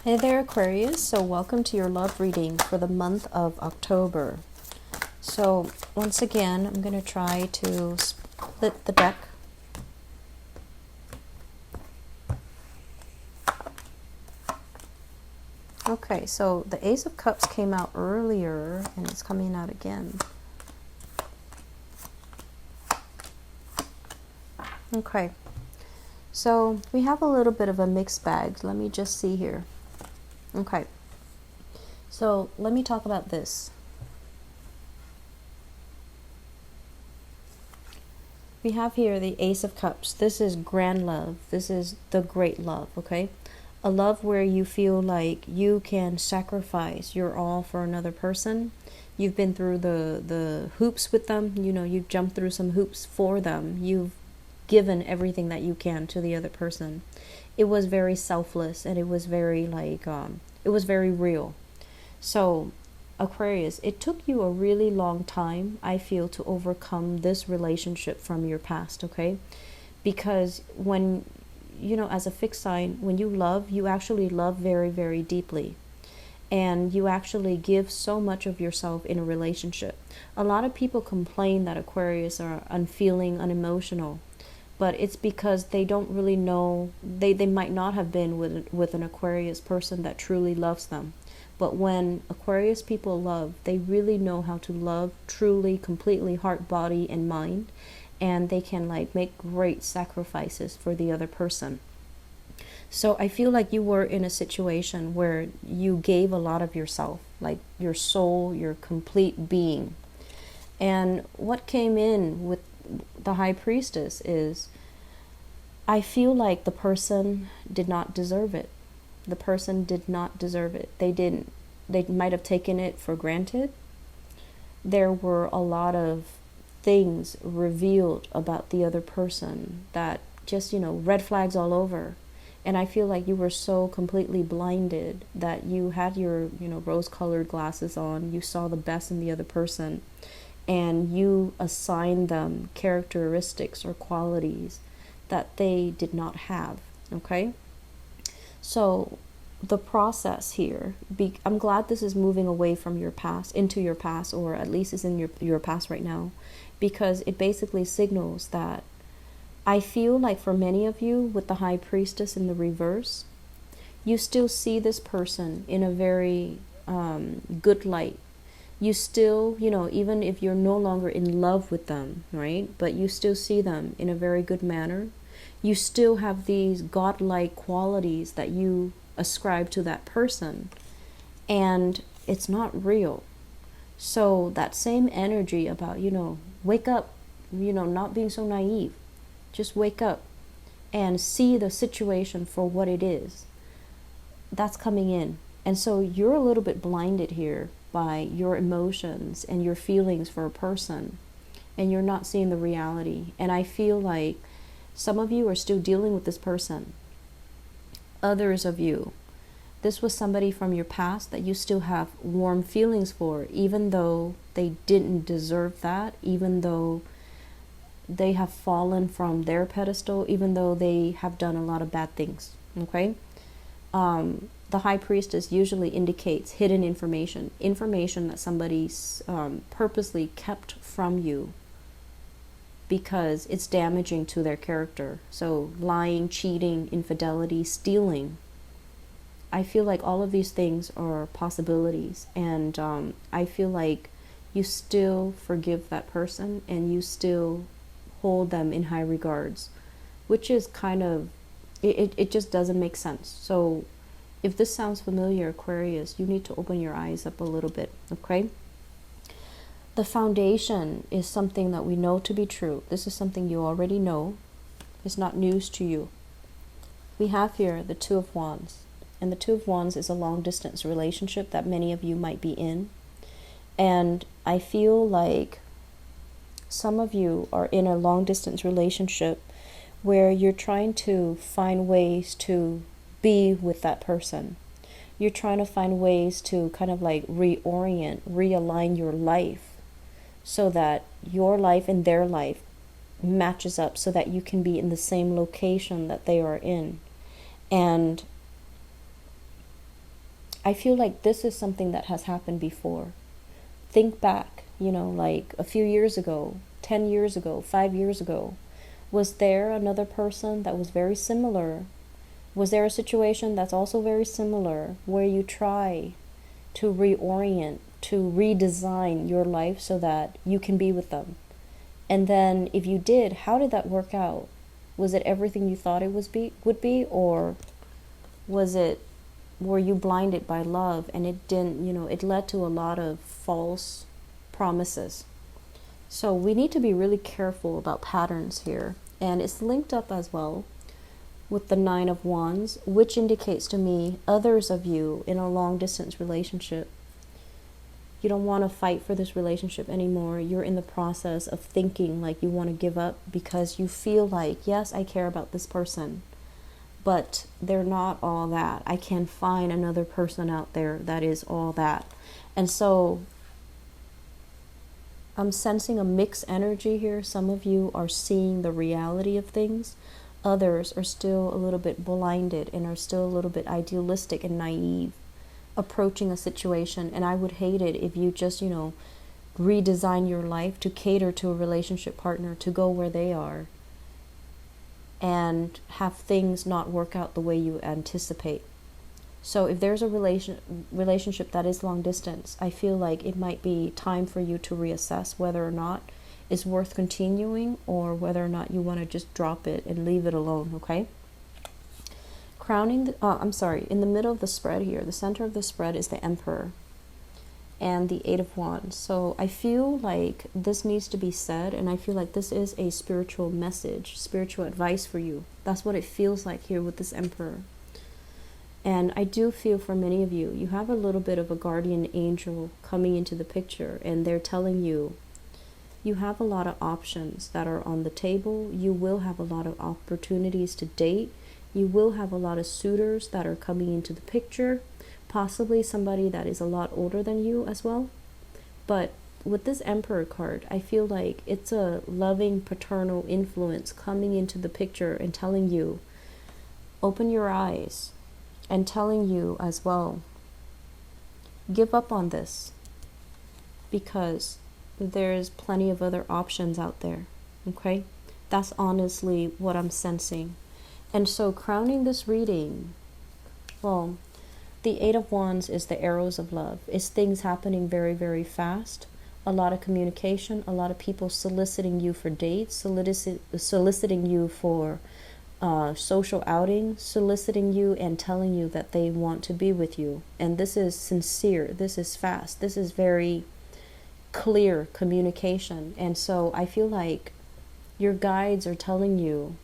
Hey there, Aquarius. So, welcome to your love reading for the month of October. So, once again, I'm going to try to split the deck. Okay, so the Ace of Cups came out earlier and it's coming out again. Okay, so we have a little bit of a mixed bag. Let me just see here. Okay, so let me talk about this. We have here the Ace of Cups. This is grand love. This is the great love, okay? A love where you feel like you can sacrifice your all for another person. You've been through the hoops with them. You know, you've jumped through some hoops for them. You've given everything that you can to the other person. It was very selfless and it was very it was very real. So Aquarius, it took you a really long time, I feel, to overcome this relationship from your past, okay? Because when, you know, as a fixed sign, when you love, you actually love very, very deeply. And you actually give so much of yourself in a relationship. A lot of people complain that Aquarius are unfeeling, unemotional. But it's because they don't really know, they might not have been with an Aquarius person that truly loves them. But when Aquarius people love, they really know how to love truly, completely, heart, body, and mind. And they can make great sacrifices for the other person. So I feel like you were in a situation where you gave a lot of yourself, like your soul, your complete being. And what came in with the High Priestess is, I feel like the person did not deserve it. The person did not deserve it. They might have taken it for granted. There were a lot of things revealed about the other person that just, red flags all over. And I feel like you were so completely blinded that you had your, rose-colored glasses on. You saw the best in the other person. And you assigned them characteristics or qualities that they did not have, okay? So the process here, I'm glad this is moving away from your past, into your past, or at least is in your past right now, because it basically signals that I feel like for many of you with the High Priestess in the reverse, you still see this person in a very good light. You still, even if you're no longer in love with them, right? But you still see them in a very good manner. You still have these godlike qualities that you ascribe to that person. And it's not real. So that same energy about, wake up, not being so naive. Just wake up and see the situation for what it is. That's coming in. And so you're a little bit blinded here by your emotions and your feelings for a person, and you're not seeing the reality. And I feel like some of you are still dealing with this person. Others of you, this was somebody from your past that you still have warm feelings for, even though they didn't deserve that, even though they have fallen from their pedestal, even though they have done a lot of bad things, okay? The High Priestess usually indicates hidden information that somebody's purposely kept from you because it's damaging to their character. So lying, cheating, infidelity, stealing. I feel like all of these things are possibilities, and I feel like you still forgive that person and you still hold them in high regards, which is kind of, it just doesn't make sense. So if this sounds familiar, Aquarius, you need to open your eyes up a little bit, okay? The foundation is something that we know to be true. This is something you already know. It's not news to you. We have here the Two of Wands. And the Two of Wands is a long-distance relationship that many of you might be in. And I feel like some of you are in a long-distance relationship where you're trying to find ways to be with that person. You're trying to find ways to kind of reorient, realign your life so that your life and their life matches up so that you can be in the same location that they are in. And I feel like this is something that has happened before. Think back, like a few years ago, 10 years ago, 5 years ago. Was there another person that was very similar? Was there a situation that's also very similar where you try to reorient, to redesign your life so that you can be with them? And then if you did, how did that work out? Was it everything you thought it would be, or were you blinded by love and it didn't, it led to a lot of false promises? So we need to be really careful about patterns here. And it's linked up as well with the Nine of Wands, which indicates to me others of you in a long distance relationship. You don't want to fight for this relationship anymore. You're in the process of thinking like you want to give up because you feel like, yes, I care about this person, but they're not all that. I can find another person out there that is all that. And so I'm sensing a mixed energy here. Some of you are seeing the reality of things. Others are still a little bit blinded and are still a little bit idealistic and naive approaching a situation. And I would hate it if you just, redesign your life to cater to a relationship partner, to go where they are, and have things not work out the way you anticipate. So if there's a relationship that is long distance, I feel like it might be time for you to reassess whether or not it's worth continuing or whether or not you want to just drop it and leave it alone, okay? In the middle of the spread here, the center of the spread is the Emperor and the Eight of Wands. So I feel like this needs to be said, and I feel like this is a spiritual message, spiritual advice for you. That's what it feels like here with this Emperor. And I do feel for many of you, you have a little bit of a guardian angel coming into the picture, and they're telling you, you have a lot of options that are on the table. You will have a lot of opportunities to date. You will have a lot of suitors that are coming into the picture, possibly somebody that is a lot older than you as well. But with this Emperor card, I feel like it's a loving paternal influence coming into the picture and telling you, open your eyes, and telling you as well, give up on this because there's plenty of other options out there, okay? That's honestly what I'm sensing. And so crowning this reading, well, the Eight of Wands is the arrows of love. It's things happening very, very fast. A lot of communication, a lot of people soliciting you for dates, soliciting you for social outing, soliciting you and telling you that they want to be with you. And this is sincere. This is fast. This is very clear communication. And so I feel like your guides are telling you,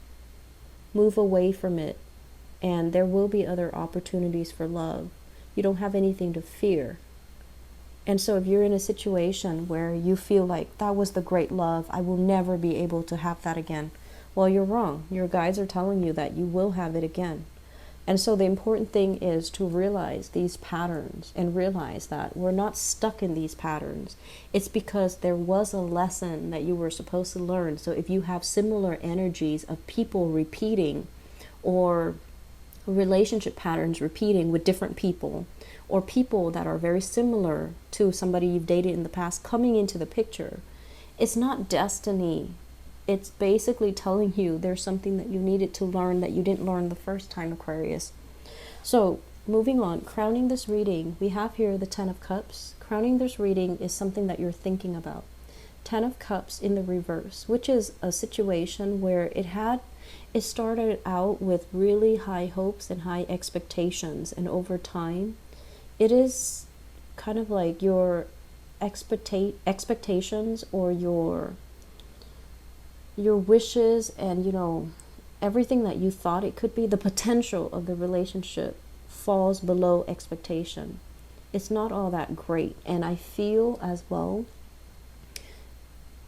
move away from it, and there will be other opportunities for love. You don't have anything to fear. And so if you're in a situation where you feel like that was the great love, I will never be able to have that again, well, you're wrong. Your guides are telling you that you will have it again. And so the important thing is to realize these patterns and realize that we're not stuck in these patterns. It's because there was a lesson that you were supposed to learn. So if you have similar energies of people repeating, or relationship patterns repeating with different people, or people that are very similar to somebody you've dated in the past coming into the picture, it's not destiny. It's basically telling you there's something that you needed to learn that you didn't learn the first time, Aquarius. So moving on, crowning this reading, we have here the Ten of Cups. Crowning this reading is something that you're thinking about. Ten of Cups in the reverse, which is a situation where it started out with really high hopes and high expectations, and over time it is kind of like your expectations or your wishes and everything that you thought it could be, the potential of the relationship falls below expectation. It's not all that great. And I feel as well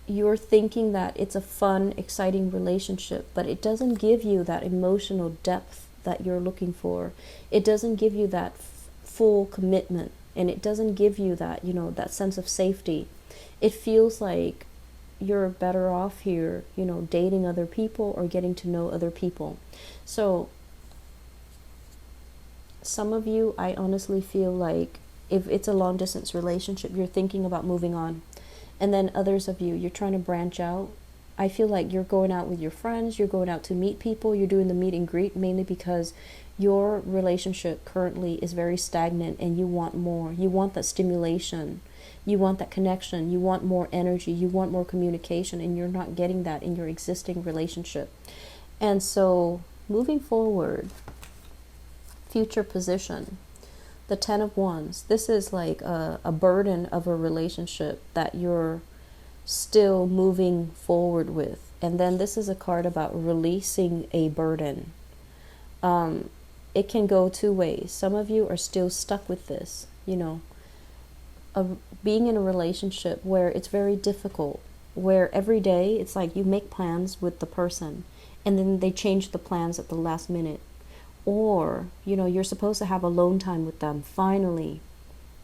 you're thinking that it's a fun, exciting relationship, but it doesn't give you that emotional depth that you're looking for. It doesn't give you that full commitment, and it doesn't give you that that sense of safety. It feels like you're better off here, dating other people or getting to know other people. So Some of you, I honestly feel like if it's a long distance relationship, you're thinking about moving on. And then others of you, you're trying to branch out. I feel like you're going out with your friends, you're going out to meet people, you're doing the meet and greet, mainly because your relationship currently is very stagnant and you want more. You want that stimulation. You want that connection. You want more energy. You want more communication, and you're not getting that in your existing relationship. And so, moving forward, future position, the 10 of Wands. This is like a burden of a relationship that you're still moving forward with. And then this is a card about releasing a burden. It can go two ways. Some of you are still stuck with this, being in a relationship where it's very difficult, where every day it's like you make plans with the person and then they change the plans at the last minute. Or, you're supposed to have alone time with them finally,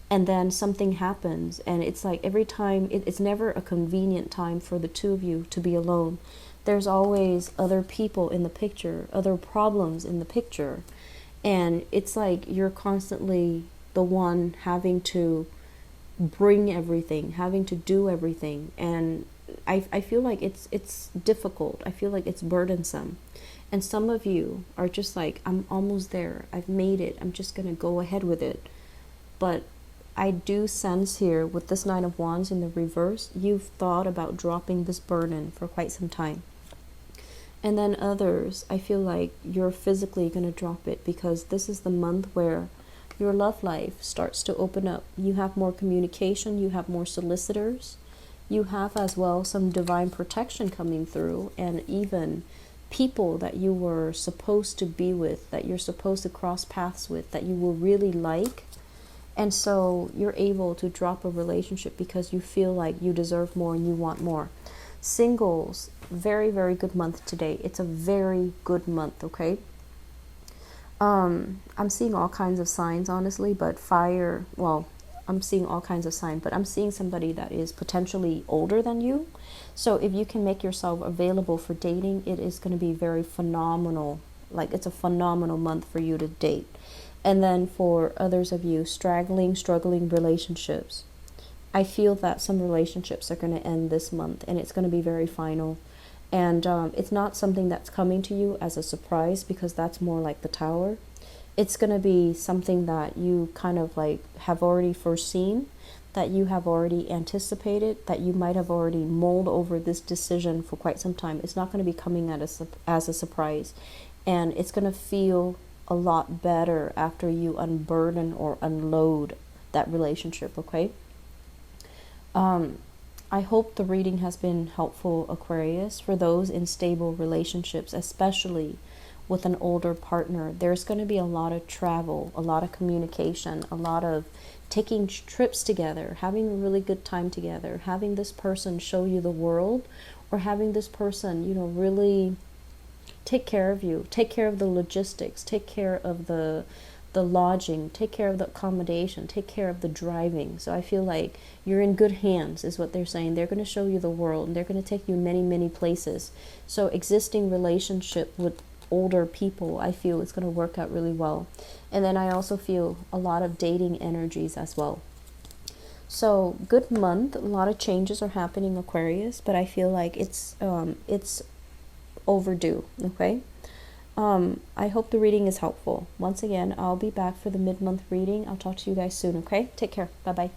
and then something happens, and it's like every time, it's never a convenient time for the two of you to be alone. There's always other people in the picture, other problems in the picture, and it's like you're constantly the one having to bring everything, having to do everything, and I feel like it's difficult. I feel like it's burdensome. And some of you are just like, I'm almost there. I've made it. I'm just going to go ahead with it. But I do sense here with this Nine of Wands in the reverse, you've thought about dropping this burden for quite some time. And then others, I feel like you're physically going to drop it because this is the month where your love life starts to open up. You have more communication. You have more solicitors. You have as well some divine protection coming through, and even people that you were supposed to be with, that you're supposed to cross paths with, that you will really like. And so you're able to drop a relationship because you feel like you deserve more and you want more. Singles, very, very good month today. It's a very good month, okay? I'm seeing all kinds of signs, honestly, but I'm seeing all kinds of signs, but I'm seeing somebody that is potentially older than you. So if you can make yourself available for dating, it is going to be very phenomenal. Like, it's a phenomenal month for you to date. And then for others of you, struggling relationships, I feel that some relationships are going to end this month, and it's going to be very final. And it's not something that's coming to you as a surprise, because that's more like the Tower. It's going to be something that you kind of like have already foreseen, that you have already anticipated, that you might have already mulled over this decision for quite some time. It's not going to be coming as a surprise. And it's going to feel a lot better after you unburden or unload that relationship, okay? I hope the reading has been helpful, Aquarius, for those in stable relationships, especially with an older partner. There's going to be a lot of travel, a lot of communication, a lot of taking trips together, having a really good time together, having this person show you the world, or having this person, really take care of you, take care of the logistics, take care of the lodging, take care of the accommodation, take care of the driving. So I feel like you're in good hands, is what they're saying. They're going to show you the world, and they're going to take you many, many places. So existing relationship with older people, I feel it's going to work out really well. And then I also feel a lot of dating energies as well. So good month. A lot of changes are happening, Aquarius, but I feel like it's overdue, okay? I hope the reading is helpful. Once again, I'll be back for the mid-month reading. I'll talk to you guys soon, okay? Take care. Bye-bye.